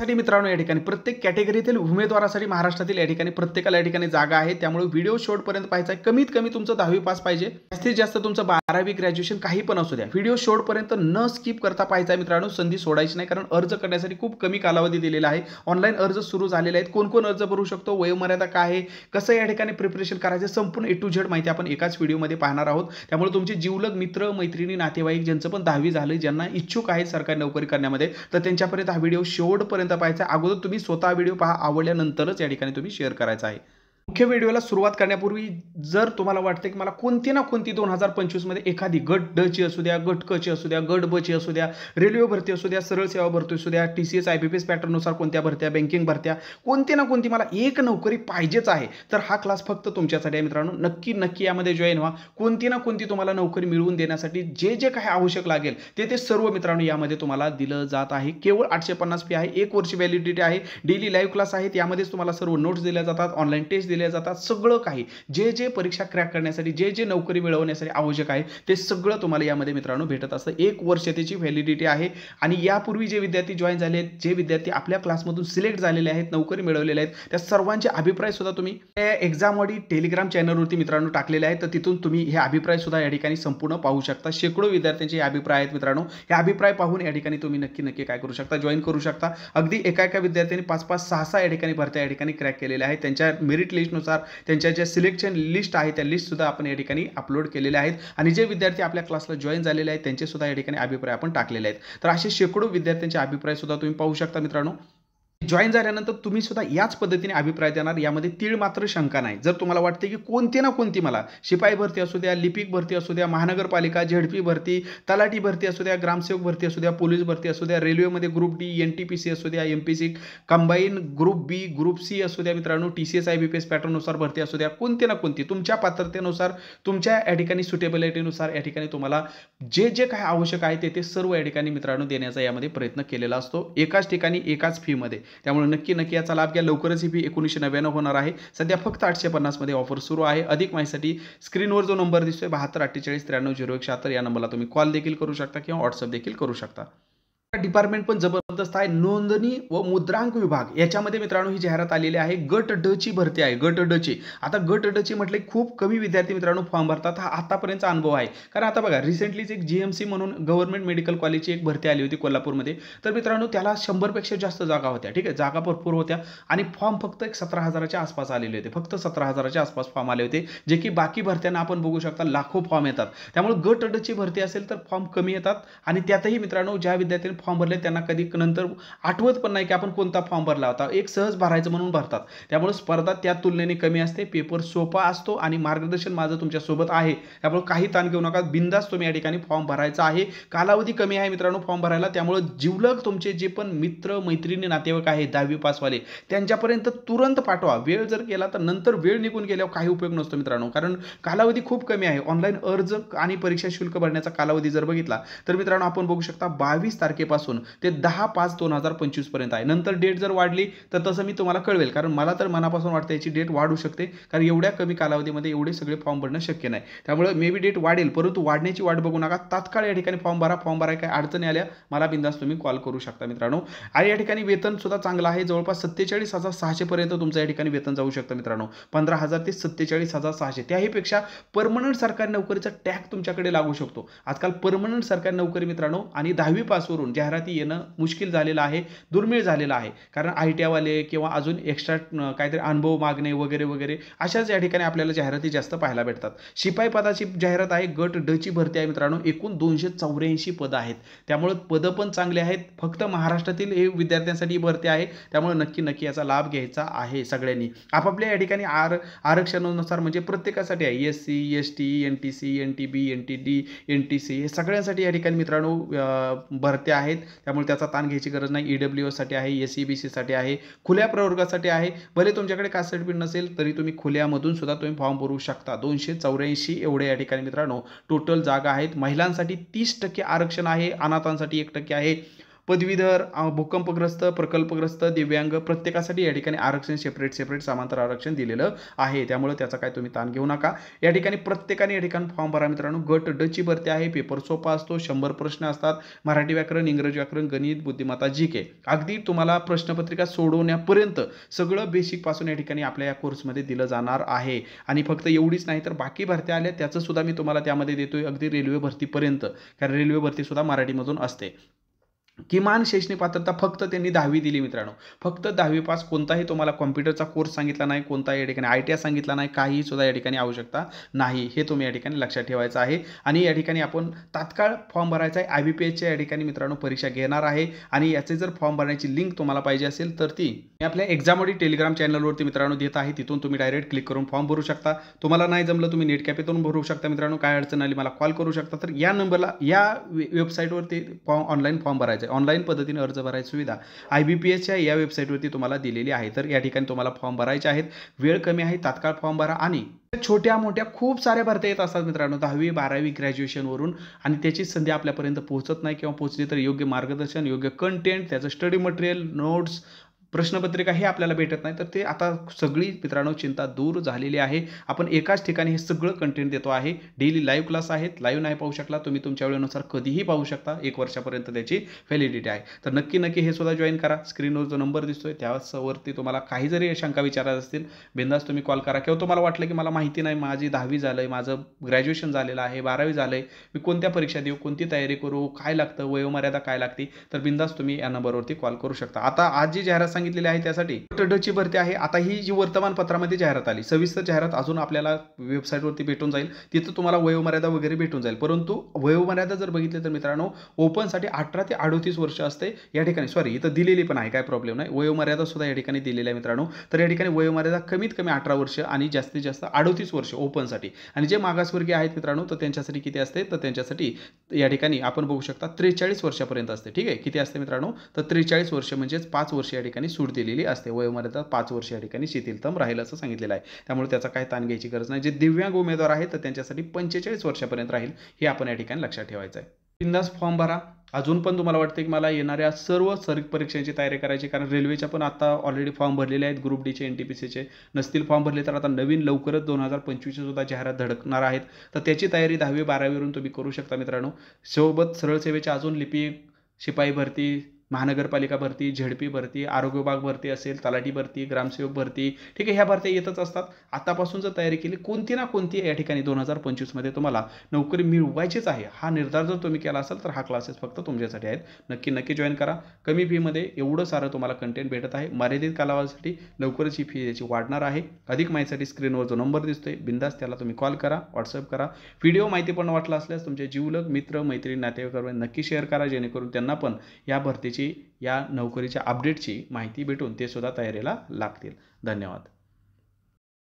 साठी मित्रांनो, या ठिकाणी प्रत्येक कॅटेगरीतील उमेदवारासाठी महाराष्ट्रातील या ठिकाणी प्रत्येकाला या ठिकाणी जागा आहे। त्यामुळे व्हिडिओ शेवटपर्यंत पाहायचा आहे। कमीत कमी तुमचं 10वी पास पाहिजे, जास्तीत जास्त तुमचं 12वी ग्रॅज्युएशन काही पण असू द्या। व्हिडिओ शेवटपर्यंत न स्किप करता पाहायचा आहे मित्रांनो, संधी सोडायची नाही, कारण अर्ज करण्यासाठी खूप कमी कालावधी दिलेला आहे। ऑनलाईन अर्ज सुरू झालेले आहेत। कोण कोण अर्ज भरू शकतो, वयोमर्यादा काय आहे, कसं या ठिकाणी प्रिपरेशन करायचं, संपूर्ण A to Z माहिती आपण एकाच व्हिडिओमध्ये पाहणार आहोत। त्यामुळे तुमचे जीवलग मित्र मैत्रिणी नातेवाईक ज्यांचं पण 10वी झाले, ज्यांना इच्छुक आहे सरकारी नोकरी करण्यामध्ये, तर त्यांच्यापर्यंत हा व्हिडिओ शेवटपर्यंत पाहायचा। अगोदर तुम्ही स्वतः व्हिडिओ पहा, आवडल्यानंतरच या ठिकाणी तुम्ही शेअर करायचा आहे। मुख्य व्हिडिओला सुरुवात करण्यापूर्वी जर तुम्हाला वाटते की मला कोणती ना कोणती 2025 मध्ये एखादी गट ड ची असू द्या, गट क ची असू द्या, गट ब ची असू द्या, रेल्वे भरती असू द्या, सरळ सेवा भरती असू द्या, TCS IBPS पॅटर्ननुसार कोणत्या भरत्या, बँकिंग भरत्या, कोणती ना कोणती मला एक नोकरी पाहिजेच आहे, तर हा क्लास फक्त तुमच्यासाठी आहे मित्रांनो। नक्की नक्की यामध्ये जॉईन व्हा। कोणती ना कोणती तुम्हाला नोकरी मिळवून देण्यासाठी जे जे काही आवश्यक लागेल ते सर्व मित्रांनो यामध्ये तुम्हाला दिलं जात आहे। केवळ 850 फी आहे, 1 वर्ष व्हॅलिडिटी आहे, डेली लाईव्ह क्लास आहेत, यामध्येच तुम्हाला सर्व नोट्स दिल्या जातात, ऑनलाईन टेस्ट दिल्या जातात, सगळं काही जे जे परीक्षा क्रॅक करण्यासाठी जे जे नोकरी मिळवण्यासाठी आवश्यक आहे ते सगळं तुम्हाला यामध्ये मित्रांनो भेटत असतं। 1 वर्ष त्याची व्हॅलिडिटी आहे। आणि यापूर्वी जे विद्यार्थी जॉईन झाले आहेत, जे विद्यार्थी आपल्या क्लासमधून सिलेक्ट झालेले आहेत, नोकरी मिळवलेले आहेत, त्या सर्वांचे अभिप्राय सुद्धा तुम्ही एक्झाम ऑडी टेलिग्राम चॅनलवरती मित्रांनो टाकलेले आहेत, तर तिथून तुम्ही हे अभिप्राय सुद्धा या ठिकाणी संपूर्ण पाहू शकता। शेकडो विद्यार्थ्यांचे अभिप्राय आहेत मित्रांनो। हे अभिप्राय पाहून या ठिकाणी तुम्ही नक्की काय करू शकता, जॉईन करू शकता। अगदी एका विद्यार्थ्यांनी 5-5, 6-6 या ठिकाणी भरत्या या ठिकाणी क्रॅक केलेल्या आहेत। त्यांच्या मेरिट लिस्टनुसार त्यांच्या ज्या सिलेक्शन लिस्ट आहे त्या लिस्ट सुद्धा आपण या ठिकाणी अपलोड केलेल्या आहेत। आणि जे विद्यार्थी आपल्या क्लासला जॉईन झालेले आहेत त्यांचे सुद्धा या ठिकाणी अभिप्राय आपण टाकलेले आहेत। तर असे शेकडो विद्यार्थ्यांचे अभिप्राय सुद्धा तुम्ही पाहू शकता मित्रांनो। जॉईन झाल्यानंतर तुम्ही सुद्धा याच पद्धतीने अभिप्राय देणार, यामध्ये तीळ मात्र शंका नाही। जर तुम्हाला वाटते की कोणती ना कोणती मला शिपाई भरती असू द्या, लिपिक भरती असू द्या, महानगरपालिका झेडपी भरती, तलाठी भरती असू द्या, ग्रामसेवक भरती असू द्या, पोलीस भरती असू द्या, रेल्वेमध्ये ग्रुप डी, NTPC असू द्या, MPC कंबाईन, ग्रुप बी, ग्रुप सी असू द्या मित्रांनो, TCS IBPS पॅटर्ननुसार भरती असू द्या, कोणती ना कोणती तुमच्या पात्रतेनुसार, तुमच्या या ठिकाणी सुटेबिलिटीनुसार या ठिकाणी तुम्हाला जे जे काही आवश्यक आहे ते सर्व या ठिकाणी मित्रांनो देण्याचा यामध्ये प्रयत्न केलेला असतो, एकाच ठिकाणी एकाच फी मध्ये। त्यामुळे नक्की याचा लाभ घ्या। लवकरच ही फी 1999 होणार आहे। सध्या फक्त 850 मध्ये ऑफर सुरू आहे। अधिक माहितीसाठी स्क्रीनवर जो नंबर दिसतोय 724893900176 या नंबरला तुम्ही कॉल देखील करू शकता किंवा व्हॉट्सअप देखील करू शकता। डिपार्टमेंट पण जबरदस्त आहे, नोंदणी व मुद्रांक विभाग याच्यामध्ये मित्रांनो ही जाहिरात आलेली आहे। गट ड ची भरती आहे, गट ड ची। आता गट ड ची म्हटले खूप कमी विद्यार्थी मित्रांनो फॉर्म भरतात, हा आतापर्यंतचा अनुभव आहे। कारण आता बघा रिसेंटलीच एक GMC म्हणून गव्हर्नमेंट मेडिकल कॉलेजची एक भरती आली होती कोल्हापूरमध्ये, तर मित्रांनो त्याला 100 पेक्षा जास्त जागा होत्या, ठीक आहे, जागा भरपूर होत्या आणि फॉर्म फक्त 17,000च्या आसपास आलेले होते, फक्त 17,000च्या आसपास फॉर्म आले होते, जे की बाकी भरत्यांना आपण बघू शकता लाखो फॉर्म येतात। त्यामुळे गट ड ची भरती असेल तर फॉर्म कमी येतात आणि त्यातही मित्रांनो ज्या विद्यार्थ्यांनी फॉर्म भरले त्यांना कधी नंतर आठवत पण नाही की आपण कोणता फॉर्म भरला होता, एक सहज भरायचं म्हणून भरतात। त्यामुळे स्पर्धा त्या तुलनेने कमी असते, पेपर सोपा असतो आणि मार्गदर्शन माझं तुमच्या सोबत आहे। त्यामुळे काही ताण घेऊ नका, बिंदास तुम्ही या ठिकाणी फॉर्म भरायचा आहे। कालावधी कमी आहे मित्रांनो फॉर्म भरायला, त्यामुळे जीवलग तुमचे जे पण मित्र मैत्रिणी नातेवाईक आहे 10वी पास वाले त्यांच्यापर्यंत तुरंत पाठवा। वेळ जर केला तर नंतर वेळ निघून गेल्यावर काही उपयोग नसतो मित्रांनो, कारण कालावधी खूप कमी आहे। ऑनलाईन अर्ज आणि परीक्षा शुल्क भरण्याचा कालावधी जर बघितला तर मित्रांनो आपण बघू शकता 22 तारखेपासून ते 10/5/2025 पर्यंत आहे। नंतर डेट जर वाढली तर तसं मी तुम्हाला कळवेल, कारण मला तर मनापासून वाटतं याची डेट वाढू शकते, कारण एवढ्या कमी कालावधीमध्ये एवढे सगळे फॉर्म भरणं शक्य नाही। त्यामुळे मे बी डेट वाढेल, परंतु वाढण्याची वाट बघू नका, तात्काळ या ठिकाणी फॉर्म भरा। फॉर्म भराय काय अडचणी आल्या मला बिंदास तुम्ही कॉल करू शकता मित्रांनो। आणि या ठिकाणी वेतन सुद्धा चांगलं आहे, जवळपास 47,600 पर्यंत तुमचं या ठिकाणी वेतन जाऊ शकतं मित्रांनो, 15,000 ते 47,600। त्याही पेक्षा परमनंट सरकारी नोकरीचा टॅग तुमच्याकडे लागू शकतो। आजकाल परमनंट सरकारी नोकरी मित्रांनो आणि 10वी पास वरून जाहिराती येणं मुश्किल झालेलं आहे, दुर्मिळ झालेलं आहे, कारण ITI वाले किंवा अजून एक्स्ट्रा काहीतरी अनुभव मागणे वगैरे अशाच या ठिकाणी आपल्याला जाहिराती जास्त पाहायला भेटतात। शिपाई पदाची जाहिरात आहे, गट ड ची भरती आहे मित्रांनो, एकूण 284 पदं आहेत। त्यामुळे पदं पण चांगले आहेत, फक्त महाराष्ट्रातील हे विद्यार्थ्यांसाठी भरती आहे। त्यामुळे नक्की याचा लाभ घ्यायचा आहे सगळ्यांनी। आपापल्या या ठिकाणी आरक्षणानुसार म्हणजे प्रत्येकासाठी आहे, SC ST NTC NTB NTD NTC हे सगळ्यांसाठी या ठिकाणी मित्रांनो भरत्या आहेत। त्यामुळे त्याचा ताण घ्यायची गरज नाही। EWS साठी आहे, SEBC साठी आहे, खुल्या प्रवर्गासाठी आहे। भले तुमच्याकडे कास्ट सर्टिफिकेट नसेल तरी तुम्ही खुल्यामधून सुद्धा तुम्ही फॉर्म भरू शकता। 284 एवढे या ठिकाणी मित्रांनो टोटल जागा आहेत। महिलांसाठी 30% आरक्षण आहे, अनाथांसाठी 1% आहे, पदवीधर, भूकंपग्रस्त, प्रकल्पग्रस्त, दिव्यांग प्रत्येकासाठी या ठिकाणी आरक्षण सेपरेट समांतर आरक्षण दिलेलं आहे. त्यामुळे त्याचा काय तुम्ही ताण घेऊ नका. या ठिकाणी प्रत्येकाने या ठिकाणी फॉर्म भरा मित्रांनो. गट ड ची भरती आहे. पेपर सोपा असतो. 100 प्रश्न असतात. मराठी व्याकरण, इंग्रजी व्याकरण, गणित, बुद्धिमत्ता, जीके. अगदी तुम्हाला प्रश्नपत्रिका सोडवण्यापर्यंत सगळं बेसिक पासून या ठिकाणी आपल्या या कोर्समध्ये दिलं जाणार आहे. आणि फक्त एवढीच नाही तर बाकी भरत्या आल्या त्याचं सुद्धा मी तुम्हाला त्यामध्ये देतोय, अगदी रेल्वे भरतीपर्यंत. कारण रेल्वे भरती सुद्धा मराठीमधून असते. किमान शैक्षणिक पात्रता फक्त त्यांनी 10वी दिली मित्रांनो. फक्त 10वी पास. कोणताही तुम्हाला कॉम्प्युटरचा कोर्स सांगितला नाही, कोणताही या ठिकाणी ITI सांगितला नाही, काही सुद्धा या ठिकाणी आवश्यकता नाही. हे तुम्ही या ठिकाणी लक्षात ठेवायचं आहे. आणि या ठिकाणी आपण तात्काळ फॉर्म भरायचा आहे. IBPSच्या या ठिकाणी मित्रांनो परीक्षा घेणार आहे. आणि याचे जर फॉर्म भरण्याची लिंक तुम्हाला पाहिजे असेल तर ती मी आपल्या एक्झामोडी टेलिग्राम चॅनलवरती मित्रांनो देत आहे. तिथून तुम्ही डायरेक्ट क्लिक करून फॉर्म भरू शकता. तुम्हाला नाही जमलं तुम्ही नेट कॅफेतून भरू शकता मित्रांनो. काय अडचण आली मला कॉल करू शकता. तर या नंबरला या वेबसाईटवरती ऑनलाईन फॉर्म भरायचा आहे. ऑनलाईन पद्धतीने अर्ज भरायची सुविधा IBPSच्या या वेबसाईटवरती तुम्हाला दिलेली आहे. तर या ठिकाणी तुम्हाला फॉर्म भरायचे आहेत. वेळ कमी आहे, तात्काळ फॉर्म भरा. आणि छोट्या मोठ्या खूप साऱ्या भरत्या येत असतात मित्रांनो 10वी 12वी ग्रॅज्युएशनवरून, आणि त्याची संधी आपल्यापर्यंत पोहोचत नाही, किंवा पोहोचली तर योग्य मार्गदर्शन, योग्य कंटेंट, त्याचं स्टडी मटेरियल, नोट्स, प्रश्नपत्रिका हे आपल्याला भेटत नाही. तर ते आता सगळी मित्रांनो चिंता दूर झालेली आहे. आपण एकाच ठिकाणी हे सगळं कंटेंट देतो आहे. डेली लाईव्ह क्लास आहेत. लाईव्ह नाही पाहू शकला तुम्ही, तुमच्या वेळेनुसार कधीही पाहू शकता. 1 वर्षापर्यंत त्याची व्हॅलिडिटी आहे. तर नक्की हे सुद्धा जॉईन करा. स्क्रीनवर जो नंबर दिसतोय त्यावरती तुम्हाला काही जरी शंका विचारायच्या असतील बिंदास तुम्ही कॉल करा. किंवा तुम्हाला वाटलं की मला माहिती नाही, माझी 10वी झालंय, माझं ग्रॅज्युएशन झालेलं आहे, 12वी झालंय, मी कोणत्या परीक्षा देऊ, कोणती तयारी करू, काय लागतं, वयोमर्यादा काय लागते, तर बिंदास तुम्ही या नंबरवरती कॉल करू शकता. आता आज जी जाहिरात सांगितलेली आहे त्यासाठी ची भरती आहे. आता ही जी वर्तमानपत्रामध्ये जाहिरात आली, सविस्तर जाहिरात अजून आपल्याला वेबसाईटवरती भेटून जाईल. तिथं तुम्हाला वयोमर्यादा वगैरे भेटून जाईल. परंतु वयोमर्यादा जर बघितली तर मित्रांनो ओपनसाठी 18 ते 38 वर्ष असते. या ठिकाणी सॉरी इथं दिलेली पण आहे, काय प्रॉब्लेम नाही. वयोमर्यादा सुद्धा या ठिकाणी दिलेली आहे मित्रांनो. तर या ठिकाणी वयोमर्यादा कमीत कमी 18 वर्ष आणि जास्तीत जास्त 38 वर्ष ओपनसाठी. आणि जे मागासवर्गीय आहेत मित्रांनो तर त्यांच्यासाठी किती असते, तर त्यांच्यासाठी या ठिकाणी आपण बघू शकता 43 वर्षापर्यंत असते. ठीक आहे, किती असते मित्रांनो, तर 43 वर्ष म्हणजेच 5 वर्ष या ठिकाणी सूट दिलेली असते. वयोमर्यादा 5 वर्ष या ठिकाणी शिथिलतम राहील असं सांगितलेलं आहे. त्यामुळे त्याचा काही ताण घ्यायची गरज नाही. जे दिव्यांग उमेदवार आहेत तर त्यांच्यासाठी 45 वर्षापर्यंत राहील, हे आपण या ठिकाणी लक्षात ठेवायचं आहे. बिंदास फॉर्म भरा. अजून पण तुम्हाला वाटतं की मला येणाऱ्या सर्व परीक्षांची तयारी करायची, कारण रेल्वेच्या पण आता ऑलरेडी फॉर्म भरलेले आहेत. ग्रुप डीचे, NTPCचे नसतील फॉर्म भरले तर आता नवीन लवकरच 2025 सुद्धा जाहिरात धडकणार आहेत. तर त्याची तयारी 10वी 12वीवरून तुम्ही करू शकता मित्रांनो. सोबत सरळ सेवेच्या अजून लिपिक, शिपाई भरती, महानगरपालिका भरती, झेडपी भरती, आरोग्य विभाग भरती असेल, तलाठी भरती, ग्रामसेवक भरती, ठीक आहे, ह्या भरत्या येतच असतात. आतापासून जर तयारी केली कोणती ना कोणती या ठिकाणी 2025मध्ये तुम्हाला नोकरी मिळवायचीच आहे, हा निर्धार जर तुम्ही केला असेल तर हा क्लासेस फक्त तुमच्यासाठी आहेत. नक्की जॉईन करा. कमी फीमध्ये एवढं सारं तुम्हाला कंटेंट भेटत आहे. मर्यादित कालावधीसाठी लवकरच ही फी याची वाढणार आहे. अधिक माहितीसाठी स्क्रीनवर जो नंबर दिसतोय बिंदास त्याला तुम्ही कॉल करा, व्हॉट्सअप करा. व्हिडिओ माहितीपूर्ण वाटला असल्यास तुमचे जीवलग मित्र मैत्रिणी नातेवाईकांना नक्की शेअर करा, जेणेकरून त्यांना पण या भरतीची या नोकरीच्या अपडेटची माहिती भेटून ते सुद्धा तयारीला लागतील. धन्यवाद.